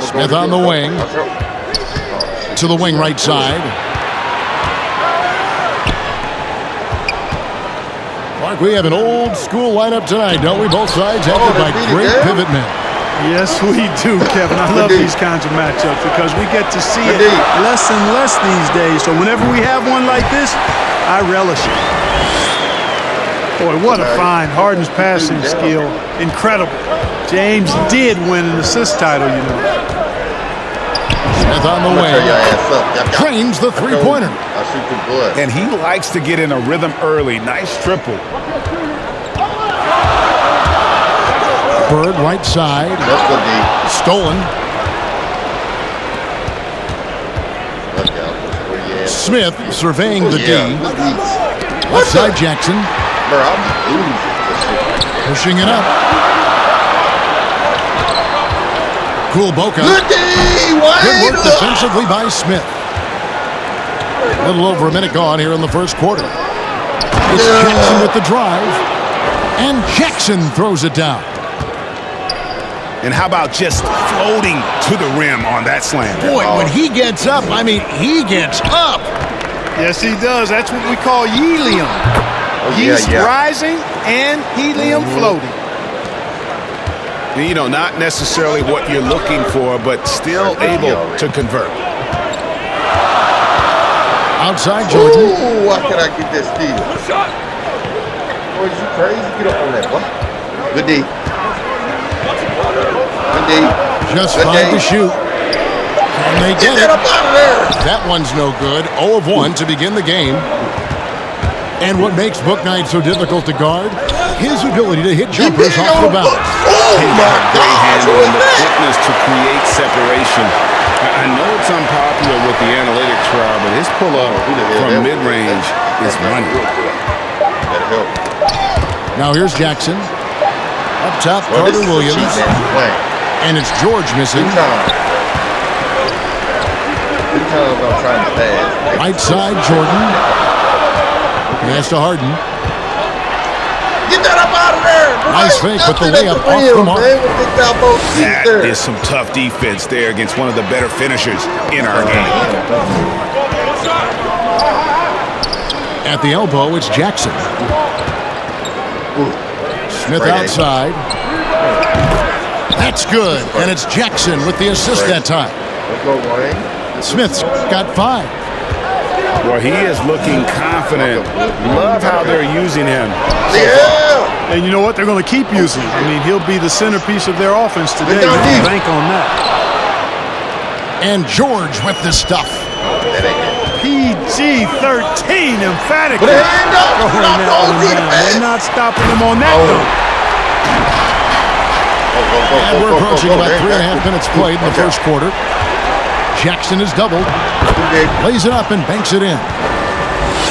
Smith on the wing. To the wing right side. Mark, we have an old school lineup tonight, don't we? Both sides acted by great pivot men. Yes, we do, Kevin. I love these kinds of matchups because we get to see it less and less these days. So whenever we have one like this, I relish it. Boy, what a find. Harden's passing skill. Incredible. James did win an assist title, you know. Smith on the way. Trains the three-pointer. And he likes to get in a rhythm early. Nice triple. Bird right side. Stolen. Smith surveying the D. Left side Jackson. Pushing it up. Cool Boca. Good work defensively by Smith. A little over a minute gone here in the first quarter. It's Jackson with the drive. And Jackson throws it down. And how about just floating to the rim on that slam? Boy, when he gets up, I mean, he gets up. Yes, he does. That's what we call helium. He's rising and helium floating. You know, not necessarily what you're looking for, but still able to convert. Outside Jordan. Ooh, why can I get that steal? Boy, you crazy? Get up on that, boy. Good D. Good D. Just 5 to shoot. And they get it. Up out of there. That one's no good. 0 of 1 to begin the game. And what makes Book Knight so difficult to guard? His ability to hit jumpers off the bounce. He's got a great handle and the quickness to create separation. I know it's unpopular with the analytics crowd, but his pull-up from mid-range is money. Now here's Jackson. Up top, Carter Williams. And it's George missing. Right side, Jordan. Pass to Harden. Get that up out of there. Nice fake, but the layup off the mark. That is some tough defense there against one of the better finishers in our game. At the elbow, it's Jackson. Smith outside. That's good. And it's Jackson with the assist that time. Smith's got 5. Well, he is looking confident. Love how they're using him. Yeah. And you know what? They're going to keep using him. I mean, he'll be the centerpiece of their offense today. You can bank on that. And George with the stuff. PG-13 emphatically. They're not stopping him on that dunk. And we're approaching about 3.5 minutes played in the first quarter. Jackson is doubled. Lays it up and banks it in.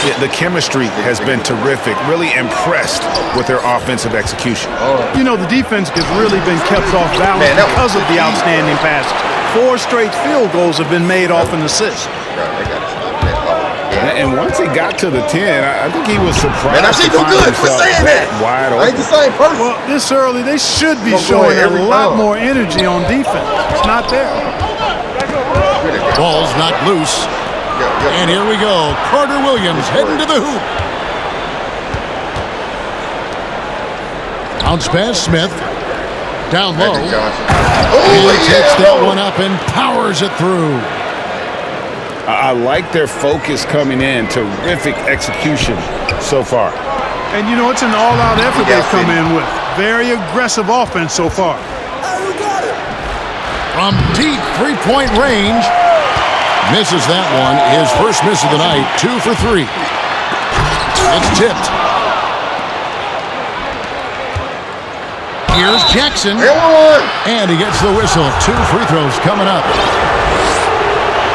Yeah, the chemistry has been terrific. Really impressed with their offensive execution. You know, the defense has really been kept off balance because of the outstanding passes. 4 straight field goals have been made off an assist. And once he got to the 10, I think he was surprised to find himself that wide open. I ain't the same person. Well, this early, they should be showing a lot more energy on defense. It's not there. Ball's knocked loose. And here we go. Carter Williams heading to the hoop. Bounce pass, Smith. Down low. He takes that one up and powers it through. I like their focus coming in. Terrific execution so far. And you know, it's an all-out effort they've come in with. Very aggressive offense so far. From deep three-point range. Misses that one. His first miss of the night. 2 for 3. It's tipped. Here's Jackson. And he gets the whistle. 2 free throws coming up.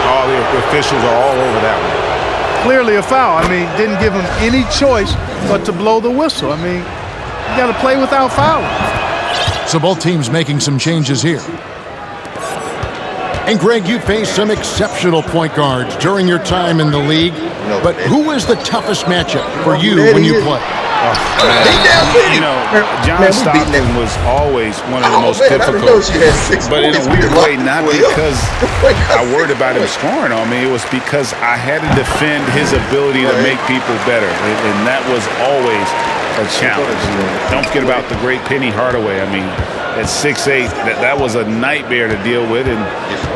All the officials are all over that one. Clearly a foul. I mean, didn't give him any choice but to blow the whistle. I mean, you got to play without fouling. So both teams making some changes here. And Greg, you faced some exceptional point guards during your time in the league. But who was the toughest matchup for you when you played? You know, John Stockton was always one of the most difficult. But in a weird way, not because I worried about him scoring on me. It was because I had to defend his ability to make people better. And that was always a challenge. Don't forget about the great Penny Hardaway. I mean, at 6'8", that was a nightmare to deal with. And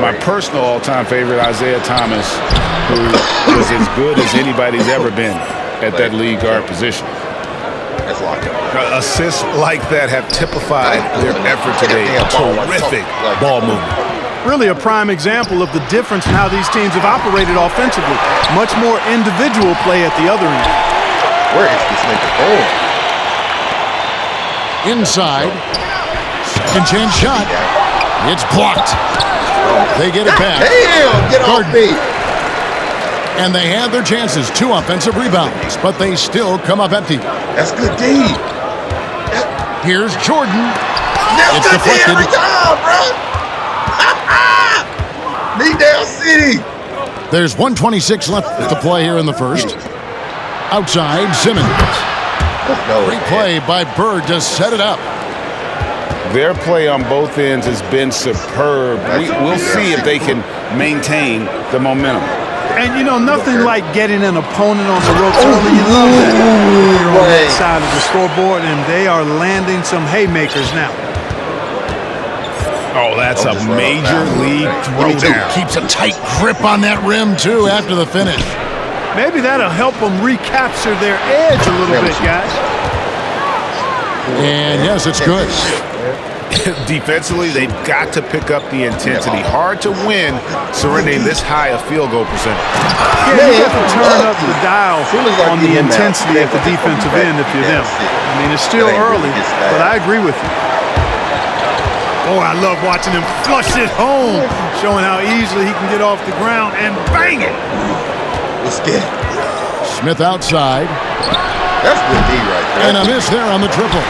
my personal all-time favorite, Isaiah Thomas, who was as good as anybody's ever been at that lead guard position. Assists like that have typified their effort today. Terrific ball movement. Really a prime example of the difference in how these teams have operated offensively. Much more individual play at the other end. Where is this nigga going? Inside. Second chance shot. It's blocked. They get it back. Damn, get off me. And they had their chances. 2 offensive rebounds, but they still come up empty. That's good D. Here's Jordan. That's good D every time, bro. Beat down City. There's 1:26 left to play here in the first. Outside, Simmons. Great play by Bird to set it up. Their play on both ends has been superb. We'll see if they can maintain the momentum. And, you know, nothing like getting an opponent on the ropes early. You love that. You're on that side of the scoreboard, and they are landing some haymakers now. Oh, that's a major league throwdown. Keeps a tight grip on that rim, too, after the finish. Maybe that'll help them recapture their edge a little bit, guys. And, yes, it's good. Defensively, they've got to pick up the intensity. Hard to win surrendering this high a field goal percentage. Yeah, you have to turn up the dial on the intensity at the defensive end if you're them. I mean, it's still early, but I agree with you. Oh, I love watching him flush it home, showing how easily he can get off the ground and bang it. Let's get it. Smith outside. That's good D right there. And a miss there on the triple.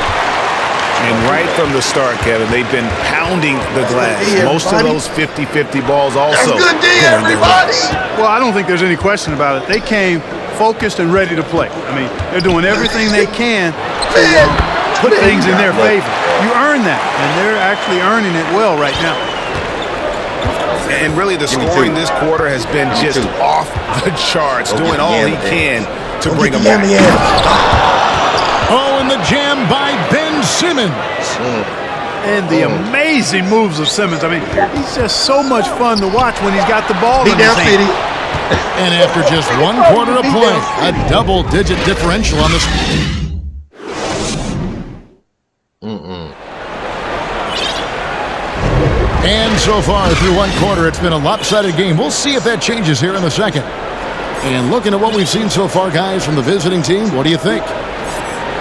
And right from the start, Kevin, they've been pounding the glass. Most of those 50-50 balls also. That's good D, everybody. Well, I don't think there's any question about it. They came focused and ready to play. I mean, they're doing everything they can to put things in their favor. You earn that, and they're actually earning it well right now. And really, the scoring this quarter has been just off the charts, doing all he can to bring them back. Oh, and the jam by Ben Simmons. And the amazing moves of Simmons. I mean, he's just so much fun to watch when he's got the ball in his hand. And after just 1 quarter of play, a double-digit differential on this. And so far through 1 quarter, it's been a lopsided game. We'll see if that changes here in the second. And looking at what we've seen so far, guys, from the visiting team, what do you think?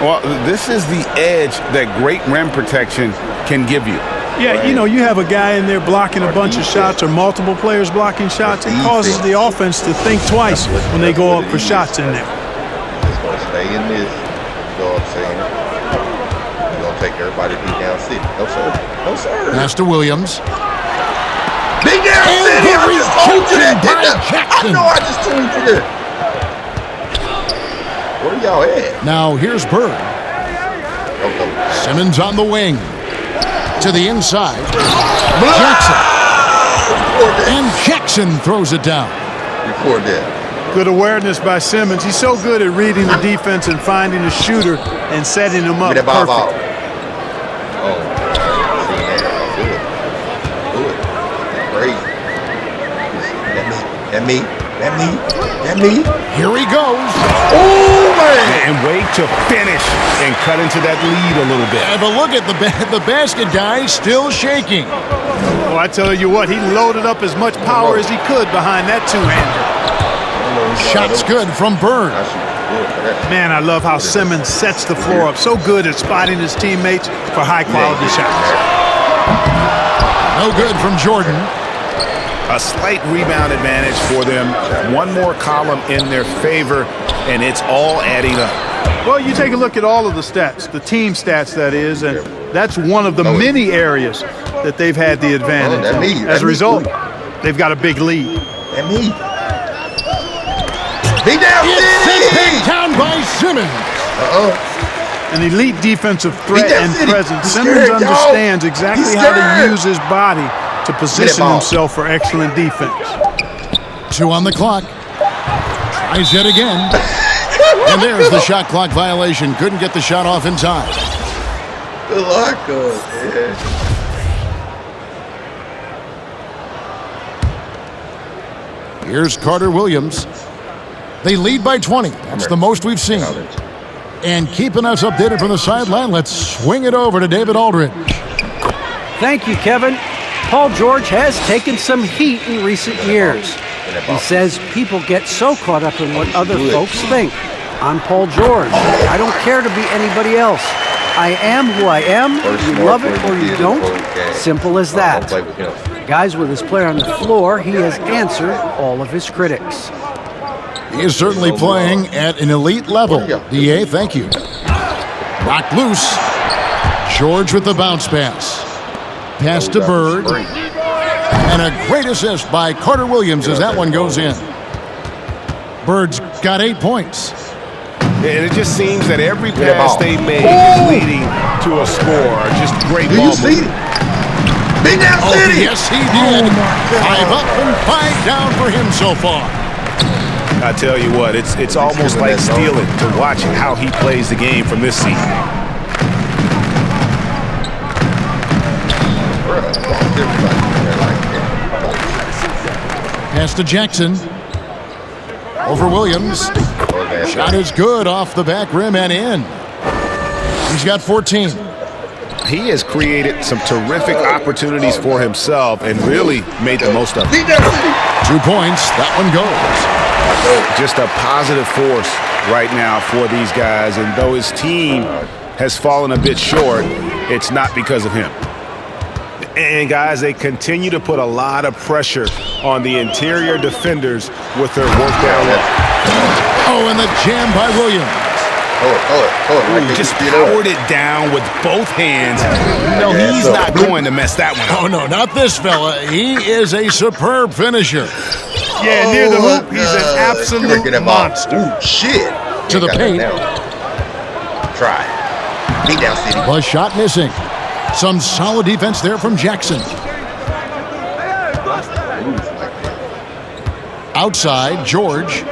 Well, this is the edge that great rim protection can give you. Yeah, you know, you have a guy in there blocking a bunch of shots or multiple players blocking shots. It causes the offense to think twice when they go up for shots in there. It's going to stay in this. You know what I'm saying? We're going to take everybody to beat down City. No, sir. No, sir. Pass to Williams. Beat down City. I just told you that, didn't I? I know I just told you that. Where y'all at? Now here's Bird. Simmons on the wing. To the inside. Jackson. And Jackson throws it down. Record that. Good awareness by Simmons. He's so good at reading the defense and finding a shooter and setting him up perfect. Oh, see that. Good. Crazy. That me. Here he goes. Oh, man. And wait to finish and cut into that lead a little bit. But look at the basket guy still shaking. Well, I tell you what, he loaded up as much power as he could behind that two-hander. Shot's good from Bird. Man, I love how Simmons sets the floor up. So good at spotting his teammates for high-quality shots. No good from Jordan. A slight rebound advantage for them. 1 more column in their favor, and it's all adding up. Well, you take a look at all of the stats, the team stats, that is, and that's one of the many areas that they've had the advantage. As a result, they've got a big lead. It's sent back down by Simmons. An elite defensive threat and presence. Simmons understands exactly how to use his body to position himself for excellent defense. 2 on the clock. Tries yet again. And there's the shot clock violation. Couldn't get the shot off in time. Good luck, man. Here's Carter Williams. They lead by 20. That's the most we've seen. And keeping us updated from the sideline, let's swing it over to David Aldridge. Thank you, Kevin. Paul George has taken some heat in recent years. He says people get so caught up in what other folks think. I'm Paul George. I don't care to be anybody else. I am who I am. You love it or you don't. Simple as that. Guys, with his player on the floor, he has answered all of his critics. He is certainly playing at an elite level. DA, thank you. Knocked loose. George with the bounce pass. Pass to Bird. And a great assist by Carter Williams as that one goes in. Bird's got 8 points. And it just seems that every pass they make is leading to a score. Just great ball movement. Big down City! Yes, he did. 5 up and 5 down for him so far. I tell you what, it's almost like stealing to watch how he plays the game from this seat. Pass to Jackson. Over Williams. Shot is good off the back rim and in. He's got 14. He has created some terrific opportunities for himself and really made the most of it. 2 points. That one goes. Just a positive force right now for these guys. And though his team has fallen a bit short, it's not because of him. And guys, they continue to put a lot of pressure on the interior defenders with their work down low. Oh, and the jam by Williams. Ooh, just powered it down with both hands. No, he's not going to mess that one up. Oh, no, not this fella. He is a superb finisher. Yeah, near the hoop, he's an absolute monster. Ooh, shit. To the paint. Try. Beat down City. The shot missing. Some solid defense there from Jackson. Outside, George.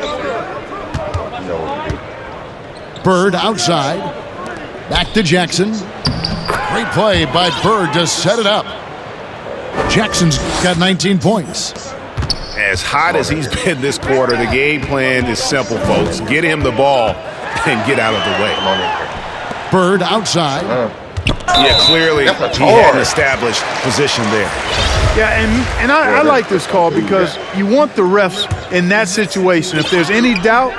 Bird outside. Back to Jackson. Great play by Bird to set it up. Jackson's got 19 points. As hot as he's been this quarter, the game plan is simple, folks. Get him the ball and get out of the way. Bird outside. Yeah, clearly he had an established position there. Yeah, and I like this call because you want the refs in that situation. If there's any doubt,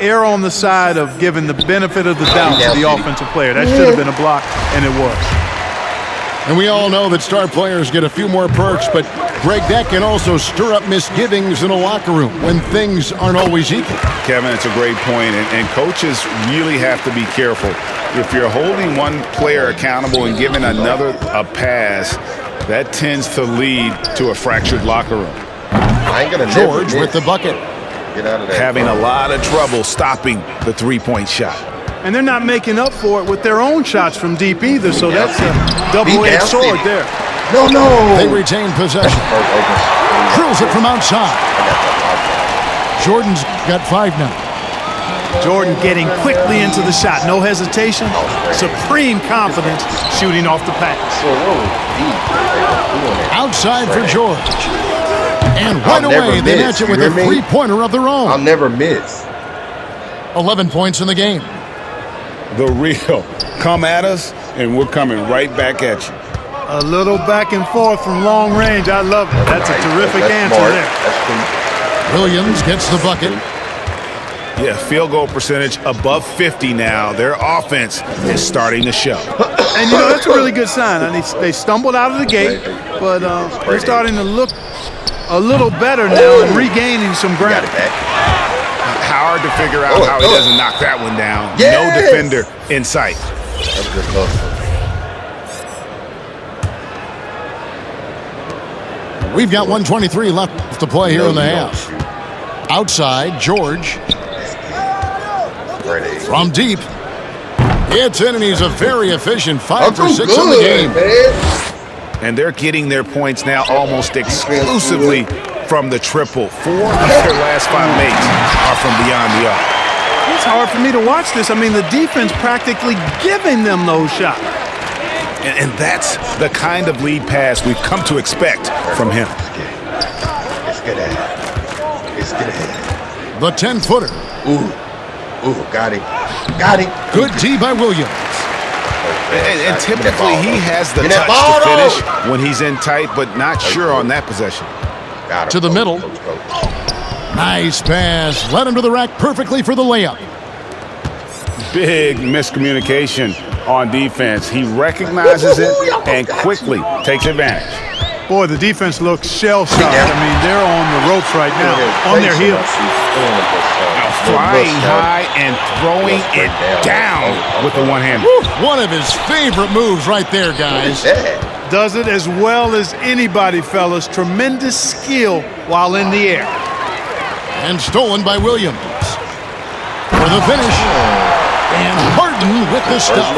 err on the side of giving the benefit of the doubt to the offensive player. That should have been a block, and it was. And we all know that star players get a few more perks, but Greg, that can also stir up misgivings in a locker room when things aren't always equal. Kevin, it's a great point, and coaches really have to be careful. If you're holding one player accountable and giving another a pass, that tends to lead to a fractured locker room. George with the bucket. Get out of there. Having a lot of trouble stopping the three-point shot. And they're not making up for it with their own shots from deep either, so that's a double-edged sword there. No. They retain possession. Drills it from outside. Jordan's got 5 now. Jordan getting quickly into the shot. No hesitation. Supreme confidence shooting off the pass. Outside for George. And right away, they match it with a three-pointer of their own. I'll never miss. 11 points in the game. The real. Come at us, and we're coming right back at you. A little back and forth from long range. I love it. That's a terrific answer there. Williams gets the bucket. Yeah, field goal percentage above 50 now. Their offense is starting to show. And, that's a really good sign. I mean, they stumbled out of the gate, but they're starting to look a little better now and regaining some ground. Hard to figure out how he doesn't knock that one down. Yes! No defender in sight. That's good hustle. We've got 1:23 left to play here in the half. Outside, George. From deep. It's in, and he's a very efficient 5 for 6 in the game. Man. And they're getting their points now almost exclusively from the triple. 4 of their last 5 makes are from beyond the arc. It's hard for me to watch this. I mean, the defense practically giving them those shots. And that's the kind of lead pass we've come to expect from him. Let's get it. Let's get it. The 10-footer. Ooh, got him. Got him. Good D by Williams. And typically he has the touch to finish when he's in tight, but not sure on that possession. To the middle. Nice pass. Led him to the rack perfectly for the layup. Big miscommunication on defense. He recognizes it and quickly takes advantage. Boy, the defense looks shell-shocked. I mean, they're on the ropes right now, on their heels. Flying high and throwing it down with the one-hand. One of his favorite moves right there, guys. Does it as well as anybody, fellas. Tremendous skill while in the air. And stolen by Williams. For the finish. And Harden with the stuff.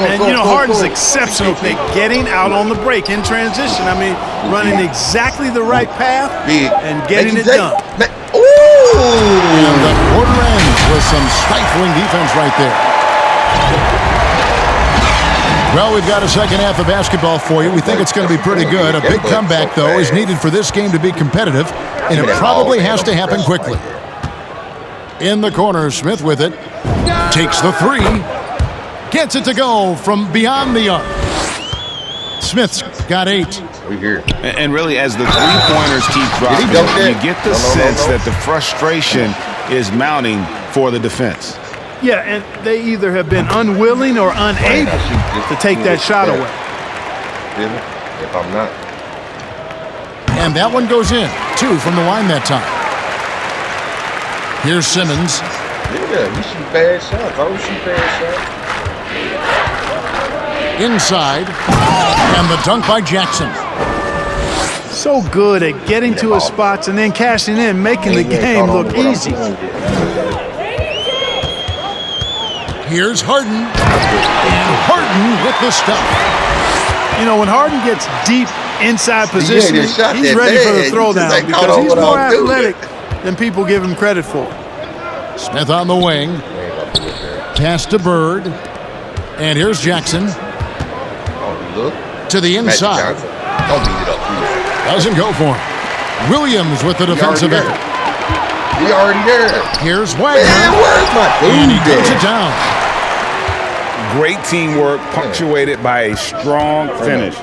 And, you know, Harden's exceptional at getting out on the break in transition. I mean, running exactly the right path and getting it done. And the quarter ends with some stifling defense right there. Well, we've got a second half of basketball for you. We think it's going to be pretty good. A big comeback, though, is needed for this game to be competitive, and it probably has to happen quickly. In the corner, Smith with it. Takes the 3. Gets it to go from beyond the arc. Smith's got 8. We here. And really, as the three-pointers keep dropping, you get the sense that the frustration is mounting for the defense. Yeah, and they either have been unwilling or unable to take that shot away. If I'm not. And that one goes in. 2 from the line that time. Here's Simmons. Yeah, you shoot bad shots. I would shoot bad shots. Inside. And the dunk by Jackson. So good at getting to his spots and then cashing in, making the game look easy. Here's Harden. And Harden with the stuff. You know, when Harden gets deep inside position, he's ready for the throwdown because he's more athletic than people give him credit for. Smith on the wing. Pass to Bird. And here's Jackson. To the inside. Doesn't go for him. Williams with the defensive effort. He already there. Here's Wagner. Man, where's my dude? And he gets it down. Great teamwork punctuated by a strong finish.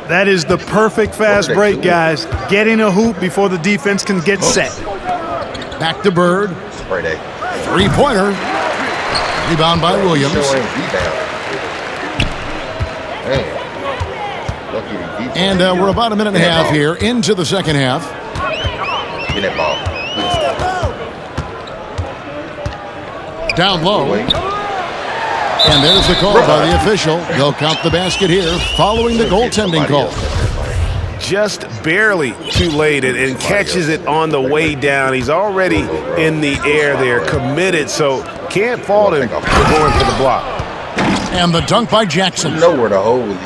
That is the perfect fast break, guys. Getting a hoop before the defense can get set. Back to Bird. Three-pointer. Rebound by Williams. And we're about a minute and a half here into the second half. Get that ball. Down low. And there's the call by the official. They'll count the basket here following the goaltending call. Just barely too late and catches it on the way down. He's already in the air there, committed, so can't fault him for going for the block. And the dunk by Jackson. You know where the hole is,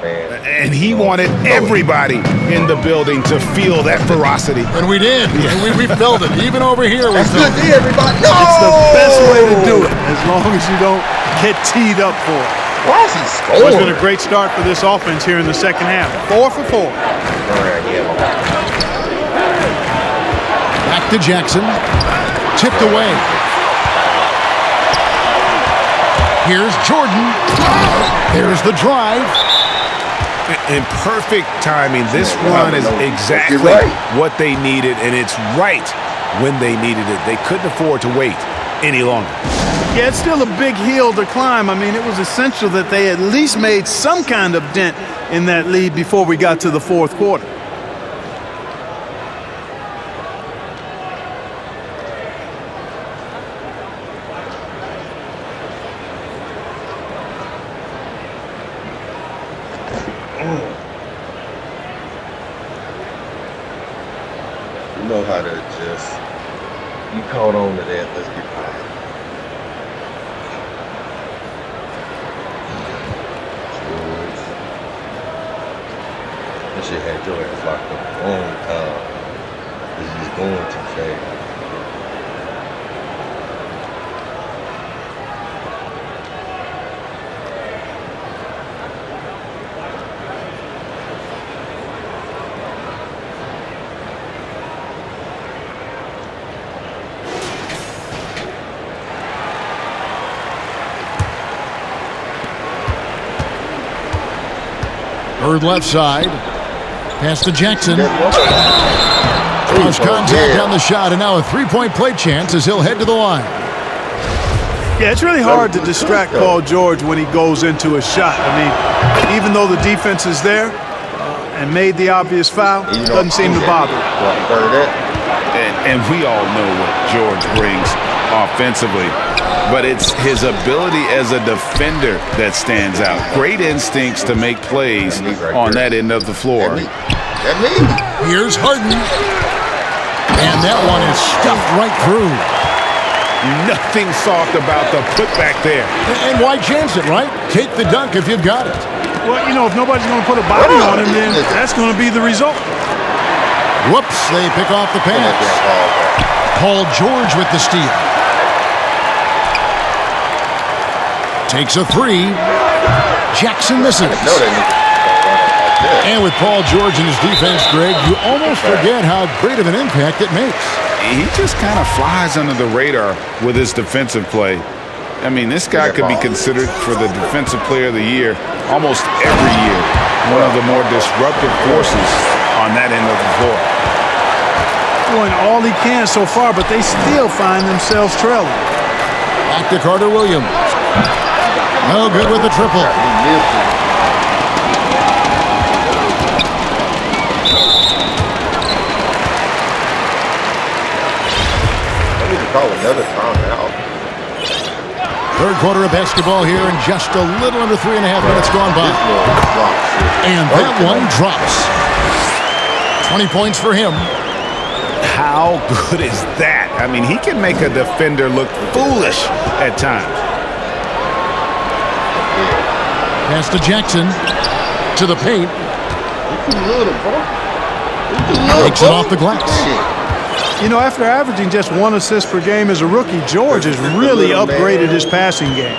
man. And he wanted everybody in the building to feel that ferocity. And we did. Yeah. And we felt it. Even over here, we felt it. Everybody. No! It's the best way to do it, as long as you don't get teed up for it. Why is he scoring? It's been a great start for this offense here in the second half. 4 for 4. Back to Jackson. Tipped away. Here's Jordan. There's the drive. In perfect timing. This run is exactly what they needed, and it's right when they needed it. They couldn't afford to wait any longer. Yeah, it's still a big hill to climb. I mean, it was essential that they at least made some kind of dent in that lead before we got to the fourth quarter. You know how to adjust. You caught on to that. Let's get back. This shit had your ass locked up a long time. This is going too fast. Bird left side. Pass to Jackson. Cross contact on the shot, and now a three-point play chance as he'll head to the line. Yeah, it's really hard to distract Paul George when he goes into a shot. I mean, even though the defense is there and made the obvious foul, it doesn't seem to bother him. And we all know what George brings offensively, but it's his ability as a defender that stands out. Great instincts to make plays on that end of the floor. Here's Harden. And that one is stuffed right through. Nothing soft about the putback there. And why chance it, right? Take the dunk if you've got it. Well, you know, if nobody's going to put a body on him, then that's going to be the result. Whoops, they pick off the pass. Paul George with the steal. Takes a three. Jackson misses. And with Paul George and his defense, Greg, you almost forget how great of an impact it makes. He just kind of flies under the radar with his defensive play. I mean, this guy could be considered for the Defensive Player of the Year almost every year. One of the more disruptive forces on that end of the floor. Doing all he can so far, but they still find themselves trailing. Back to Carter Williams. No good with the triple. Call another timeout. Third quarter of basketball here, and just a little under 3.5 minutes gone by. And that one drops. 20 points for him. How good is that? I mean, he can make a defender look foolish at times. Pass to Jackson. To the paint. Takes it off the glass. You know, after averaging just 1 assist per game as a rookie, George has really upgraded his passing game.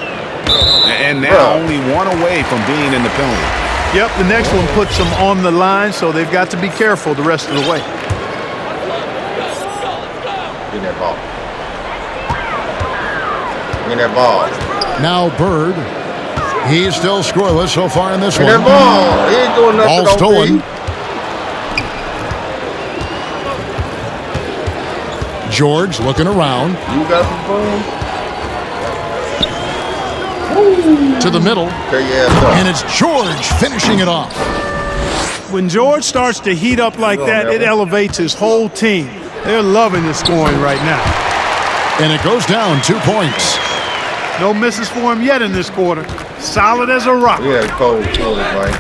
And now only one away from being in the penalty. Yep, the next one puts them on the line, so they've got to be careful the rest of the way. Give me that ball. Give me that ball. Now Bird. He's still scoreless so far in this one. That ball. He ain't doing nothing. Ball stolen. George looking around. You got some phone? To the middle. And it's George finishing it off. When George starts to heat up like that, it elevates his whole team. They're loving the scoring right now. And it goes down 2 points. No misses for him yet in this quarter. Solid as a rock. Yeah, cold quarter, Mike.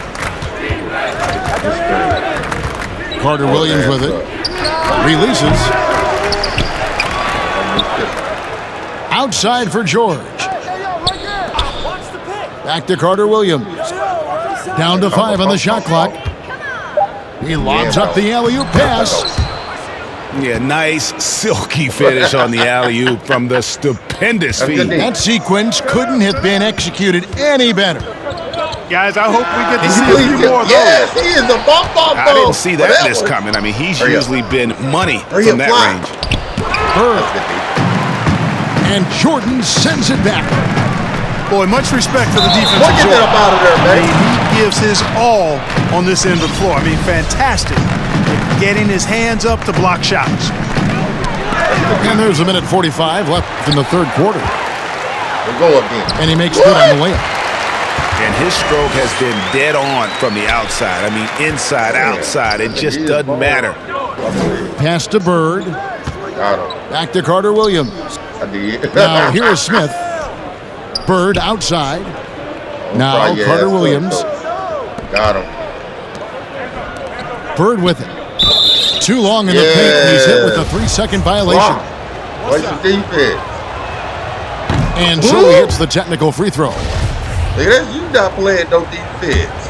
Carter Williams with it. Releases. Outside for George. Back to Carter Williams. Down to 5 on the shot clock. He lobs up the alley-oop pass. Yeah, nice, silky finish on the alley-oop from the stupendous feed. That sequence couldn't have been executed any better. Guys, I hope we get to see a few more of those. Yes, he is the bump. I didn't see that miss coming. I mean, he's usually been money from that range. Bird. And Jordan sends it back. Boy, much respect for the defense. Get that up out of there, man. He gives his all on this end of the floor. I mean, fantastic. Getting his hands up to block shots. And there's a minute 45 left in the third quarter. We'll go again. And he makes good on the layup. And his stroke has been dead on from the outside. I mean, inside, outside. It just doesn't matter. Pass to Bird. Back to Carter Williams. Now here is Smith. Bird outside. Now Carter Williams. Got him. Bird with it. Too long in the paint, and he's hit with a 3-second violation. What's the defense? And so he hits the technical free throw. Look at that, you not playing no defense.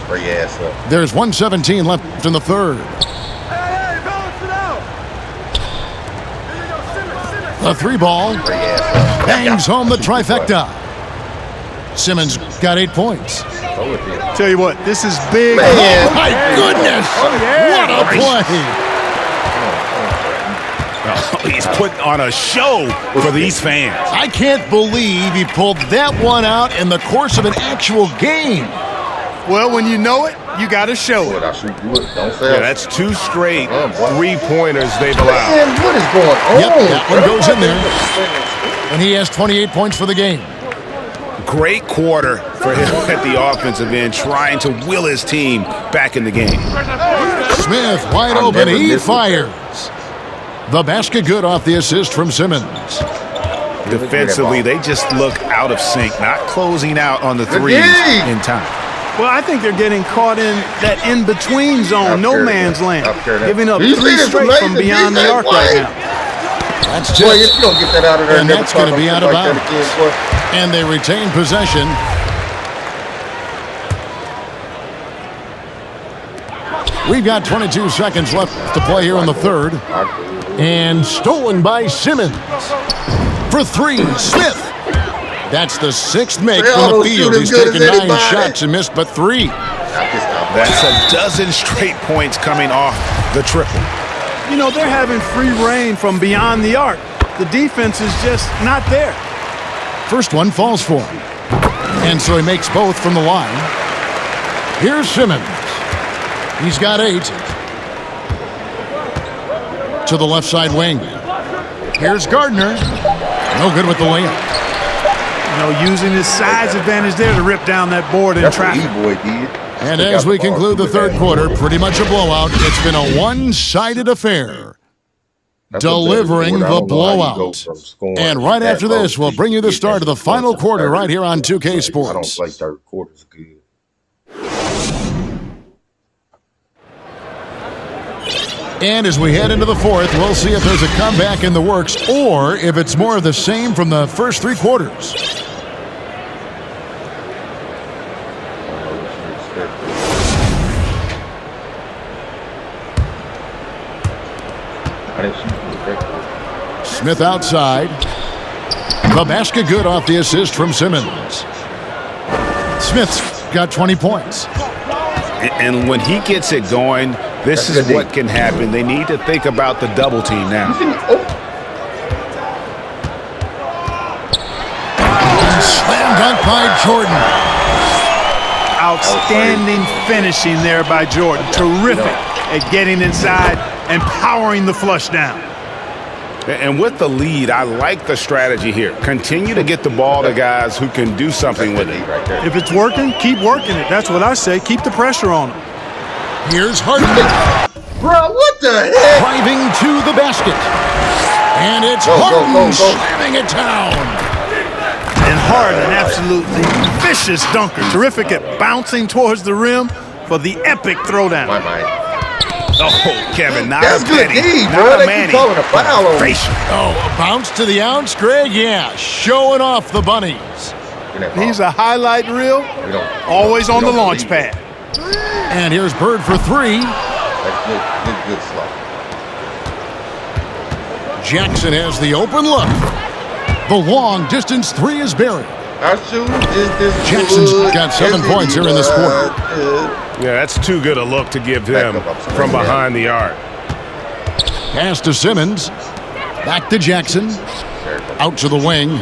Hurry your ass up. There's 1:17 left in the third. Hey, balance it out. The three ball Hurry your ass up. bangs home the trifecta. Simmons got 8 points. Tell you what, this is big. Man. Oh, my goodness! What a play! Oh, he's putting on a show for these fans. I can't believe he pulled that one out in the course of an actual game. Well, when you know it, you got to show it. I shoot you. Don't fail. Yeah, that's 2 straight 3-pointers they've allowed. Man, what is going on? Yep, that one goes in there. And he has 28 points for the game. Great quarter for him at the offensive end, trying to will his team back in the game. Smith wide open. He fires. The basket good off the assist from Simmons. Defensively, they just look out of sync, not closing out on the threes in time. Well, I think they're getting caught in that in-between zone, no man's land, giving up 3 straight from beyond the arc right now. That's Boy, just, if you don't get that out of there, and never that's going to be out of like that bounds. again, boy. And they retain possession. We've got 22 seconds left to play here in the third. And stolen by Simmons. For 3, Smith. That's the 6th make from the field. He's taken 9 shots and missed but 3. That's a dozen straight points coming off the triple. You know, they're having free reign from beyond the arc. The defense is just not there. First one falls for him. And so he makes both from the line. Here's Simmons. He's got 8. To the left side wing. Here's Gardner. No good with the layup. You know, using his size advantage there to rip down that board in traffic. Boy did. And as we conclude the third quarter, pretty much a blowout. It's been a one-sided affair. Delivering the blowout. And right after this, we'll bring you the start of the final quarter right here on 2K Sports. I don't play third quarters good. And as we head into the fourth, we'll see if there's a comeback in the works or if it's more of the same from the first 3 quarters. Smith outside. The basket good off the assist from Simmons. Smith's got 20 points. And when he gets it going, this is what can happen. They need to think about the double team now. Slam dunk by Jordan. Outstanding finishing there by Jordan. Terrific at getting inside and powering the flush down. And with the lead, I like the strategy here. Continue to get the ball to guys who can do something with it. If it's working, keep working it. That's what I say. Keep the pressure on them. Here's Harden. Bro, what the heck? Driving to the basket. And it's Harden slamming it down. And Harden, absolutely vicious dunker. Terrific at bouncing towards the rim for the epic throwdown. My mind. Oh, Kevin, not That's a good penny, D, not bro. a They manny. keep calling a foul on me. Oh, a bounce to the ounce, Greg? Yeah, showing off the bunnies. He's a highlight reel, always on the launch pad. And here's Bird for 3. That's good slot. Jackson has the open look. The long distance 3 is buried. Our shoot is this Jackson's got 7 points here in this quarter. Yeah, that's too good a look to give him from behind the arc. Pass to Simmons. Back to Jackson. Out to the wing.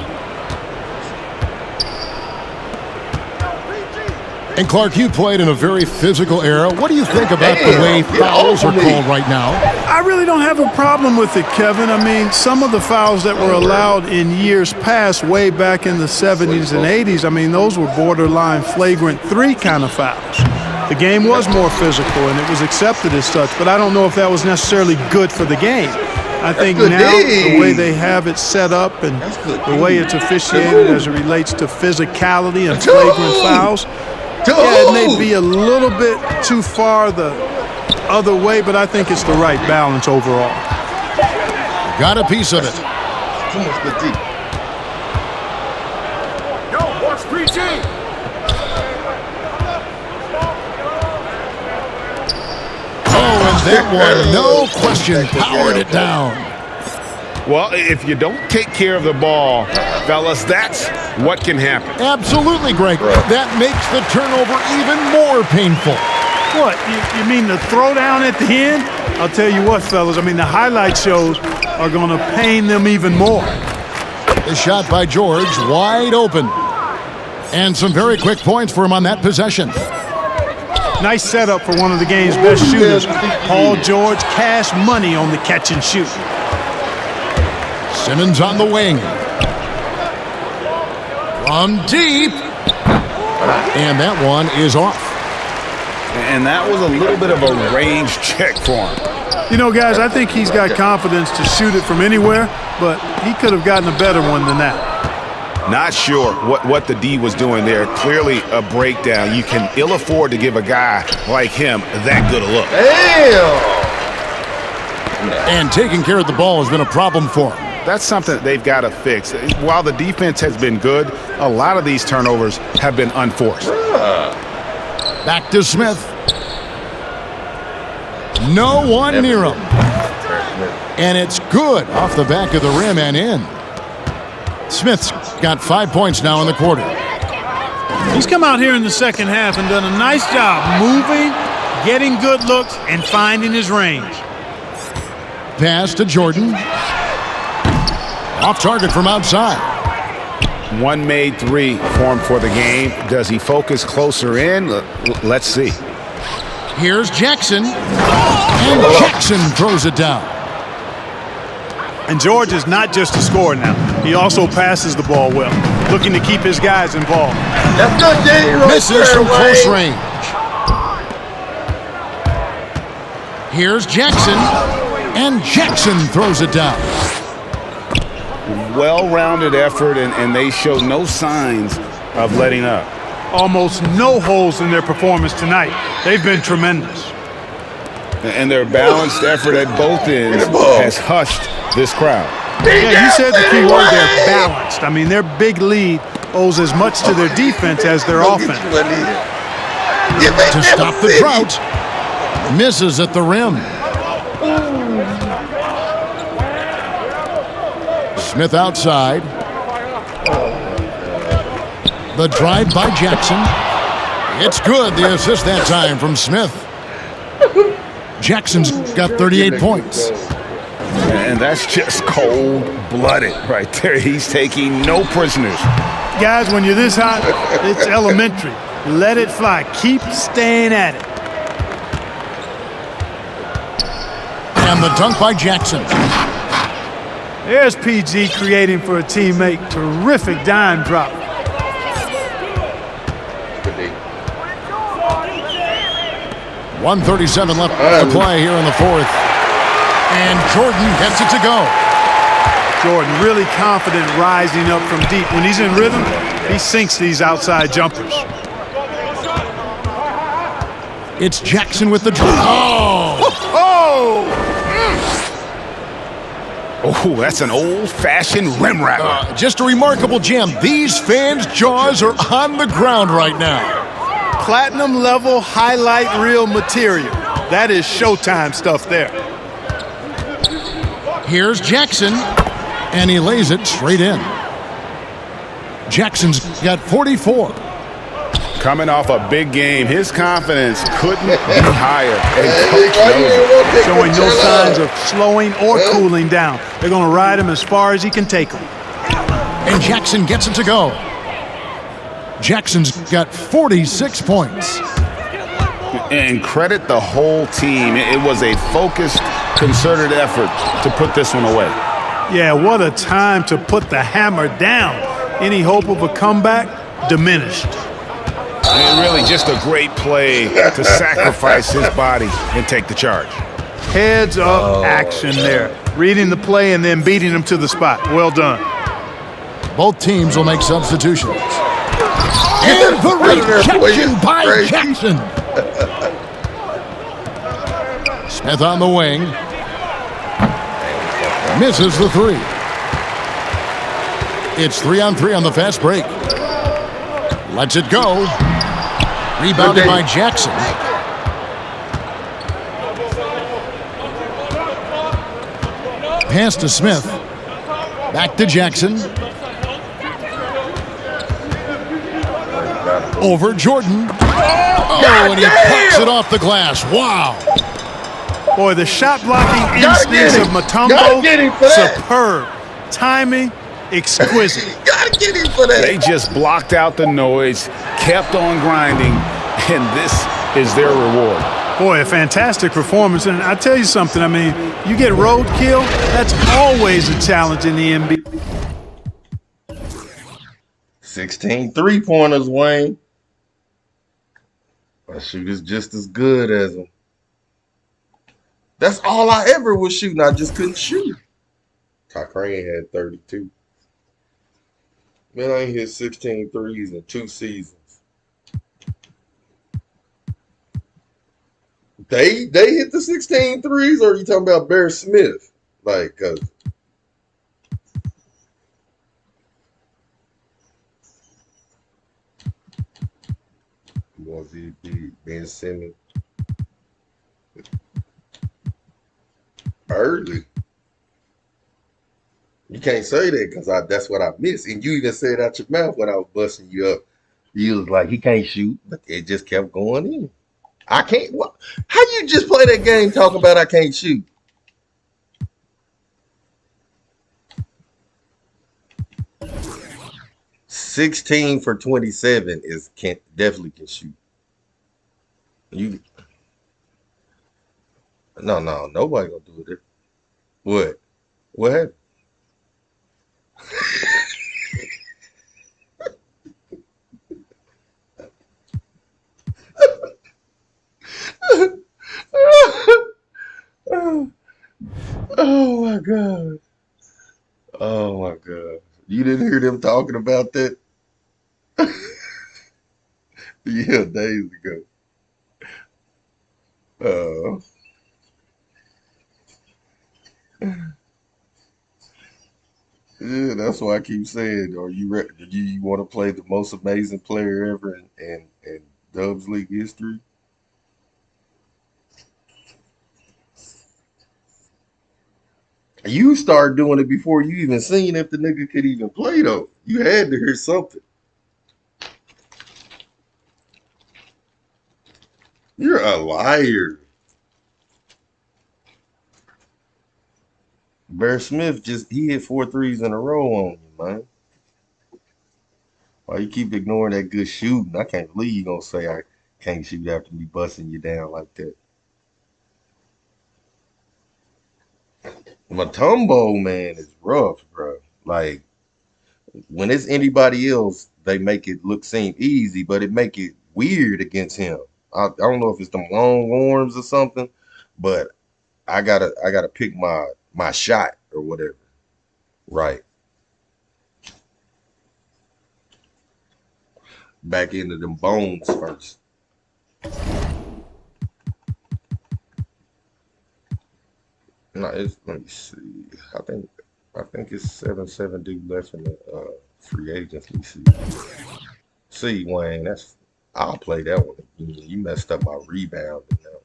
And Clark, you played in a very physical era. What do you think about the way fouls are called right now? I really don't have a problem with it, Kevin. I mean, some of the fouls that were allowed in years past, way back in the 70s and 80s, I mean, those were borderline flagrant 3 kind of fouls. The game was more physical, and it was accepted as such, but I don't know if that was necessarily good for the game. I think now the way they have it set up and the way it's officiated as it relates to physicality and flagrant fouls, yeah, it may be a little bit too far the other way, but I think it's the right balance overall. Got a piece of it. Too much good deep. Yo, watch PG. that one, no question, powered it down. Well, if you don't take care of the ball, fellas, that's what can happen. Absolutely, Greg. That makes the turnover even more painful. What, you mean the throwdown at the end? I'll tell you what, fellas, I mean, the highlight shows are going to pain them even more. The shot by George, wide open. And some very quick points for him on that possession. Nice setup for one of the game's best shooters. Paul George, cash money on the catch and shoot. Simmons on the wing. From deep. And that one is off. And that was a little bit of a range check for him. You know, guys, I think he's got confidence to shoot it from anywhere, but he could have gotten a better one than that. Not sure what the D was doing there. Clearly a breakdown. You can ill afford to give a guy like him that good a look. Damn! And taking care of the ball has been a problem for him. That's something that they've got to fix. While the defense has been good, a lot of these turnovers have been unforced. Back to Smith. No one near him. And it's good off the back of the rim and in. Smith's got 5 points now in the quarter. He's come out here in the second half and done a nice job moving, getting good looks, and finding his range. Pass to Jordan. Off target from outside. One made three for him for the game. Does he focus closer in? Let's see. Here's Jackson. And Jackson throws it down. And George is not just a scorer now. He also passes the ball well, looking to keep his guys involved. That's good, Jay. Right Misses there, from close Wayne. range. Here's Jackson. And Jackson throws it down. Well-rounded effort, and they show no signs of letting up. Almost no holes in their performance tonight. They've been tremendous. And their balanced effort at both ends has hushed this crowd. Yeah, you said the key word there, balanced. I mean, their big lead owes as much to their defense as their offense. To stop the drought. Misses at the rim. Smith outside. The drive by Jackson. It's good. The assist that time from Smith. Jackson's got 38 points. And that's just cold-blooded right there. He's taking no prisoners. Guys, when you're this hot, it's elementary. Let it fly. Keep staying at it. And the dunk by Jackson. There's PG creating for a teammate. Terrific dime drop. 1:37 left to play here in the fourth. And Jordan gets it to go. Jordan really confident rising up from deep. When he's in rhythm, he sinks these outside jumpers. It's Jackson with the drive. Oh, that's an old-fashioned rim wrapper. Just a remarkable jam. These fans' jaws are on the ground right now. Platinum level highlight reel material. That is Showtime stuff there. Here's Jackson, and he lays it straight in. Jackson's got 44. Coming off a big game, his confidence couldn't be higher. And coach knows it. Showing no signs of slowing or cooling down. They're going to ride him as far as he can take him. And Jackson gets it to go. Jackson's got 46 points. And credit the whole team. It was a focused, concerted effort to put this one away. Yeah, what a time to put the hammer down. Any hope of a comeback diminished. And really just a great play to sacrifice his body and take the charge. Heads up action there. Reading the play and then beating him to the spot. Well done. Both teams will make substitutions. And the rejection by Jackson. Smith on the wing. Misses the three. It's 3-on-3 on the fast break. Lets it go. Rebounded by Jackson. pass to Smith. Back to Jackson. Over Jordan. Oh, and he pucks it off the glass. Wow. Boy, the shot blocking instincts of Mutombo, superb. Timing, exquisite. Gotta get him for that. They just blocked out the noise, kept on grinding, and this is their reward. Boy, a fantastic performance. And I tell you something, I mean, you get roadkill, that's always a challenge in the NBA. 16 3-pointers, Wayne. My shooter's just as good as him. That's all I ever was shooting. I just couldn't shoot. Cochrane had 32. Man, I hit 16 threes in 2 seasons. They hit the 16 threes, or are you talking about Bear Smith? Like, VP, Ben Simmons. Early. You can't say that because that's what I missed. And you even said out your mouth when I was busting you up. You was like, he can't shoot, but it just kept going in. I can't. What? How you just play that game talking about I can't shoot? $16 for 27 is definitely can shoot. You no, nobody gonna do it. What? What happened? Oh my God. Oh my God. You didn't hear them talking about that? Yeah, days ago. Yeah, that's why I keep saying, do you want to play the most amazing player ever in Dubs League history? You started doing it before you even seen if the nigga could even play, though. You had to hear something. You're a liar. Bear Smith he hit 4 threes in a row on you, man. Why you keep ignoring that good shooting? I can't believe you gonna say I can't shoot after me busting you down like that. Mutombo, man, is rough, bro. Like, when it's anybody else, they make it seem easy, but it make it weird against him. I don't know if it's them long arms or something, but I gotta pick my shot or whatever. Right. Back into them bones first. No, let me see. I think it's 7 dude left in the free agents. Let me see. See, Wayne, I'll play that one again. You messed up my rebound now.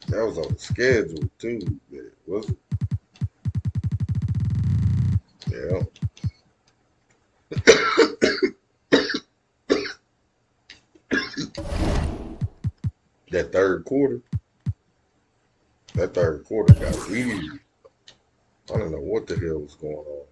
That was on the schedule too, was it? Yeah. That third quarter got weird. I don't know what the hell was going on.